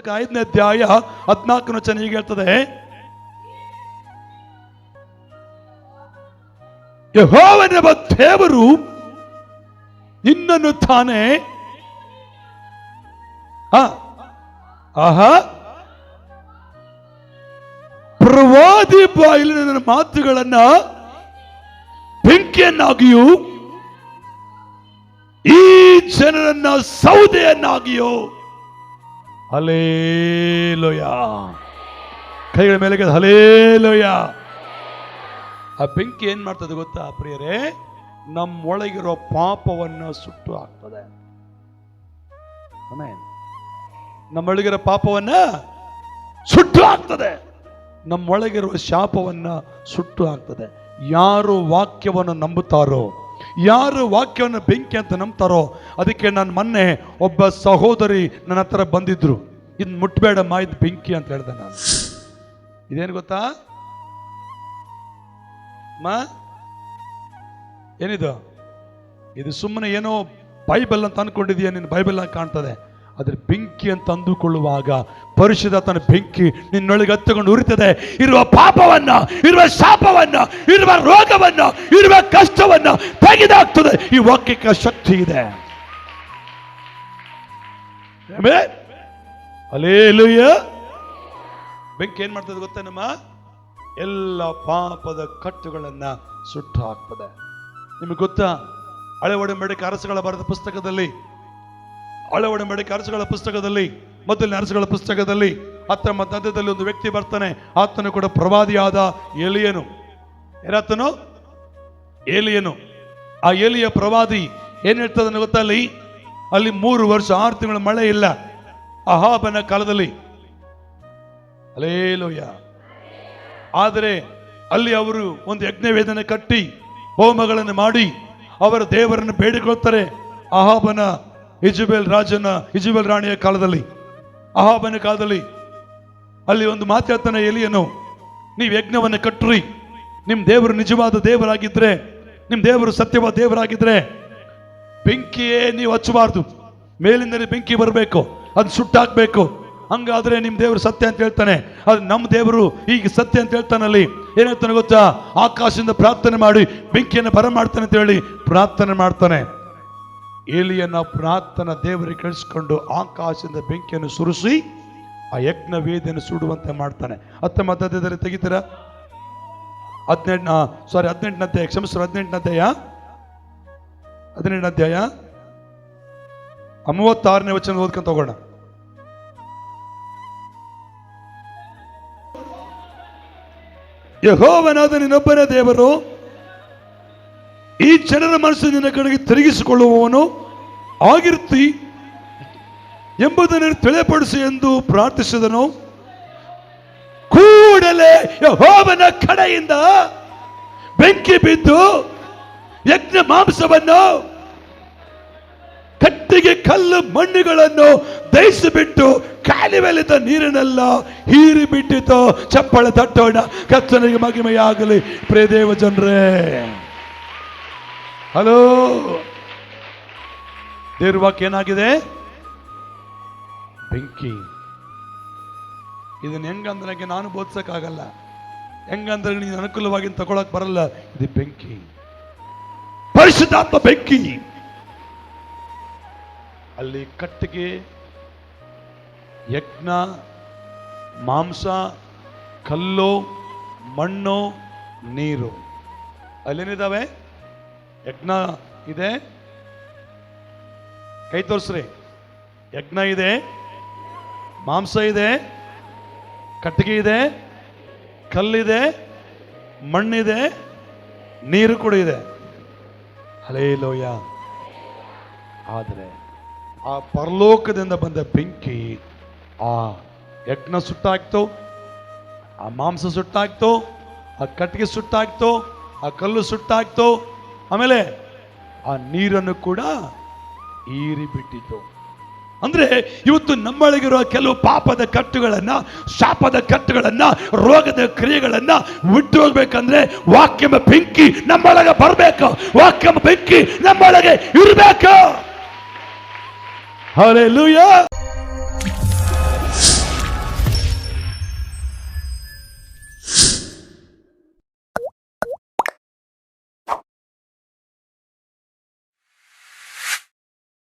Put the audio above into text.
ಪುಸ್ತಕ 5ನೇ ಅಧ್ಯಾಯ 14ನೇ ವಚನ ಹೀಗೆ ಹೇಳ್ತದೆ, ಯೆಹೋವನೆಂಬ ದೇವರು ನಿನ್ನನ್ನು ತಾನೇ ಪ್ರವಾದಿ ಬಾಯಲ್ಲಿ ನನ್ನ ಮಾತುಗಳನ್ನ ಬೆಂಕಿಯನ್ನಾಗಿಯೂ ಈ ಜನರನ್ನ ಸೌದೆಯನ್ನಾಗಿಯೋ. ಹಲ್ಲೇಲೂಯ. ಕೈಗಳ ಮೇಲೆ ಹಲ್ಲೇಲೂಯ. ಆ ಬೆಂಕಿ ಏನ್ ಮಾಡ್ತದೆ ಗೊತ್ತಾ ಪ್ರಿಯರೇ? ನಮ್ಮೊಳಗಿರೋ ಪಾಪವನ್ನು ಸುಟ್ಟು ಹಾಕ್ತದೆ. ನಮ್ಮೊಳಗಿರೋ ಪಾಪವನ್ನ ಸುಟ್ಟು ಹಾಕ್ತದೆ. ನಮ್ಮೊಳಗಿರುವ ಶಾಪವನ್ನ ಸುಟ್ಟು ಹಾಕ್ತದೆ. ಯಾರು ವಾಕ್ಯವನ್ನು ನಂಬುತ್ತಾರೋ, ಯಾರು ವಾಕ್ಯವನ್ನು ಬೆಂಕಿ ಅಂತ ನಂಬ್ತಾರೋ, ಅದಕ್ಕೆ ನಾನು ಮೊನ್ನೆ ಒಬ್ಬ ಸಹೋದರಿ ನನ್ನ ಹತ್ರ ಬಂದಿದ್ರು, ಇದ್ ಮುಟ್ಬೇಡಮ್ಮ ಇದು ಬೆಂಕಿ ಅಂತ ಹೇಳ್ದೆ. ನಾನು ಇದೇನು ಗೊತ್ತಾ ಏನಿದು? ಇದು ಸುಮ್ಮನೆ ಏನೋ ಬೈಬಲ್ ಅಂತ ಅನ್ಕೊಂಡಿದೀಯ ನೀನು, ಬೈಬಲ್ ಆಗಿ ಕಾಣ್ತದೆ. ಅದ್ರ ಬೆಂಕಿ ಅಂತ ಅಂದುಕೊಳ್ಳುವಾಗ ಪರಿಶುದ್ಧಾತ್ಮನ ಬೆಂಕಿ ನಿನ್ನೊಳಗೆ ಹತ್ತುಕೊಂಡು ಉರಿತದೆ. ಇರುವ ಪಾಪವನ್ನ, ಇರುವ ಶಾಪವನ್ನ, ಇರುವ ರೋಗವನ್ನ, ಇರುವ ಕಷ್ಟವನ್ನ ತೆಗೆದಾಗ್ತದೆ. ಈ ವಾಕ್ಯಕ್ಕೆ ಶಕ್ತಿ ಇದೆ. ಹಲ್ಲೇಲೂಯ. ಬೆಂಕಿ ಏನ್ ಮಾಡ್ತದೆ ಗೊತ್ತಾ? ನಮ್ಮ ಎಲ್ಲ ಪಾಪದ ಕಟ್ಟುಗಳನ್ನ ಸುಟ್ಟು ಹಾಕ್ತದೆ. ನಿಮಗೆ ಗೊತ್ತಾ, ಹಳೆ ಒಡಂಬಡಿಕೆ ಅರಸುಗಳ ಬರೆದ ಪುಸ್ತಕದಲ್ಲಿ, ಹಳೆ ಒಡಂಬಡಿಕೆ ಅರಸುಗಳ ಪುಸ್ತಕದಲ್ಲಿ, ಮೊದಲನೇ ಅರಸುಗಳ ಪುಸ್ತಕದಲ್ಲಿ ಮಧ್ಯದಲ್ಲಿ ಒಂದು ವ್ಯಕ್ತಿ ಬರ್ತಾನೆ. ಆತನು ಕೂಡ ಪ್ರವಾದಿಯಾದ ಎಲಿಯನು. ಏನಾತನು? ಏಲಿಯನು. ಆ ಎಲಿಯ ಪ್ರವಾದಿ ಏನ್ ಹೇಳ್ತದನ್ನು ಗೊತ್ತಾ? ಅಲ್ಲಿ 3 ವರ್ಷ 6 ತಿಂಗಳು ಮಳೆ ಇಲ್ಲ ಅಹಾಬನ ಕಾಲದಲ್ಲಿ. ಹಲ್ಲೇಲೂಯ. ಆದರೆ ಅಲ್ಲಿ ಅವರು ಒಂದು ಯಜ್ಞವೇದನೆ ಕಟ್ಟಿ ಹೋಮಗಳನ್ನು ಮಾಡಿ ಅವರ ದೇವರನ್ನು ಬೇಡಿಕೊಳ್ತಾರೆ. ಅಹಾಬನ ಇಜಬೇಲ್ ರಾಣಿಯ ಕಾಲದಲ್ಲಿ, ಅಹಾಬನ ಕಾಲದಲ್ಲಿ ಅಲ್ಲಿ ಒಂದು ಮಾತಾಡ್ತಾನೆ ಎಲಿಯನು, ನೀವು ಯಜ್ಞವನ್ನು ಕಟ್ಟ್ರಿ, ನಿಮ್ ದೇವರು ನಿಜವಾದ ದೇವರಾಗಿದ್ರೆ, ನಿಮ್ ದೇವರು ಸತ್ಯವಾದ ದೇವರಾಗಿದ್ರೆ ಬೆಂಕಿಯೇ ನೀವು ಹಚ್ಚಬಾರ್ದು, ಮೇಲಿಂದಲೇ ಬೆಂಕಿ ಬರಬೇಕು, ಅದು ಸುಟ್ಟಾಕ್ಬೇಕು. ಹಂಗಾದ್ರೆ ನಿಮ್ ದೇವರು ಸತ್ಯ ಅಂತ ಹೇಳ್ತಾನೆ. ಅದು ನಮ್ಮ ದೇವರು ಈಗ ಸತ್ಯ ಅಂತ ಹೇಳ್ತಾನಲ್ಲಿ ಏನ್ ಹೇಳ್ತಾನೆ ಗೊತ್ತಾ? ಆಕಾಶದಿಂದ ಪ್ರಾರ್ಥನೆ ಮಾಡಿ ಬೆಂಕಿಯನ್ನು ಬರಮಾಡ್ತಾನೆ ಅಂತ ಹೇಳಿ ಪ್ರಾರ್ಥನೆ ಮಾಡ್ತಾನೆ. ಏಲಿಯನ ಪ್ರಾರ್ಥನಾ ದೇವರಿಗೆ ಕೇಳಿಸ್ಕೊಂಡು ಆಕಾಶದಿಂದ ಬೆಂಕಿಯನ್ನು ಸುರಿಸಿ ಆ ಯಜ್ಞ ವೇದಿಯನ್ನು ಸುಡುವಂತೆ ಮಾಡ್ತಾನೆ. 19ನೇ ಅಧ್ಯಾಯದಲ್ಲಿ ತೆಗಿತೀರಾ? 18ನೇ ಅಧ್ಯಾಯ, ಕ್ಷಮಿಸ್ರು, 18ನೇ ಅಧ್ಯಾಯ 36ನೇ ವಚನ ಓದ್ಕೊಂತ ಹೋಗೋಣ. ಯೆಹೋವನಾದ ನಿನ್ನೊಬ್ಬನೇ ದೇವರು, ಈ ಜನರ ಮನಸ್ಸು ನಿನ್ನ ಕಡೆಗೆ ತಿರುಗಿಸಿಕೊಳ್ಳುವವನು ಆಗಿರ್ತಿ ಎಂಬುದನ್ನು ತಿಳಿಯಪಡಿಸಿ ಎಂದು ಪ್ರಾರ್ಥಿಸಿದನು. ಕೂಡಲೇ ಯೆಹೋವನ ಕಡೆಯಿಂದ ಬೆಂಕಿ ಬಿದ್ದು ಯಜ್ಞ ಮಾಂಸವನ್ನು, ಕಟ್ಟಿಗೆ ಕಲ್ಲು ಮಣ್ಣುಗಳನ್ನು ದಹಿಸಿಬಿಟ್ಟು ಕಾಲುವೆಲಿದ್ದ ನೀರನ್ನೆಲ್ಲ ಹೀರಿ ಬಿಟ್ಟಿತು. ಚಪ್ಪಳೆ ತಟ್ಟೋಣ. ಕರ್ತನಿಗೆ ಮಹಿಮೆಯಾಗಲಿ. ಪ್ರಿಯ ದೇವ ಜನರೇ, ಹಲೋ, ದೇವ್ರ ವಾಕ್ಯ ಏನಾಗಿದೆ? ಬೆಂಕಿ. ಇದನ್ನ ಹೆಂಗಂದ್ರೆ ನಾನು ಬೋಧಿಸಕ್ಕಾಗಲ್ಲ, ಹೆಂಗಂದ್ರೆ ನೀನು ಅನುಕೂಲವಾಗಿ ತಗೊಳಕ್ ಬರಲ್ಲ. ಇದು ಬೆಂಕಿ, ಪರಿಶುದ್ಧಾತ್ಮ ಬೆಂಕಿ. ಅಲ್ಲಿ ಕಟ್ಟಿಗೆ, ಯಜ್ಞ, ಮಾಂಸ, ಕಲ್ಲು, ಮಣ್ಣು, ನೀರು ಅಲ್ಲೇನಿದಾವೆ? ಯಜ್ಞ ಇದೆ, ಕೈ ತೋರಿಸ್ರಿ. ಯಜ್ಞ ಇದೆ, ಮಾಂಸ ಇದೆ, ಕಟ್ಟಿಗೆ ಇದೆ, ಕಲ್ಲಿದೆ, ಮಣ್ಣಿದೆ, ನೀರು ಕೂಡ ಇದೆ. ಹಲ್ಲೇಲೂಯ. ಆದರೆ ಆ ಪರಲೋಕದಿಂದ ಬಂದ ಬೆಂಕಿ ಆ ಯಜ್ಞ ಸುಟ್ಟಾಕ್ತು, ಆ ಮಾಂಸ ಸುಟ್ಟಾಕ್ತು, ಆ ಕಟ್ಟಿಗೆ ಸುಟ್ಟಾಕ್ತು, ಆ ಕಲ್ಲು ಸುಟ್ಟಾಕ್ತು, ಆಮೇಲೆ ಆ ನೀರನ್ನು ಕೂಡ ಹೀರಿ ಬಿಟ್ಟಿತು. ಅಂದ್ರೆ ಇವತ್ತು ನಮ್ಮೊಳಗಿರುವ ಕೆಲವು ಪಾಪದ ಕಟ್ಟುಗಳನ್ನ, ಶಾಪದ ಕಟ್ಟುಗಳನ್ನ, ರೋಗದ ಕ್ರಿಯೆಗಳನ್ನ ಬಿಟ್ಟು ಹೋಗ್ಬೇಕಂದ್ರೆ ವಾಕ್ಯದ ಬೆಂಕಿ ನಮ್ಮೊಳಗೆ ಬರಬೇಕು, ವಾಕ್ಯದ ಬೆಂಕಿ ನಮ್ಮೊಳಗೆ ಇರಬೇಕು. ಹಲ್ಲೇಲೂಯಾ.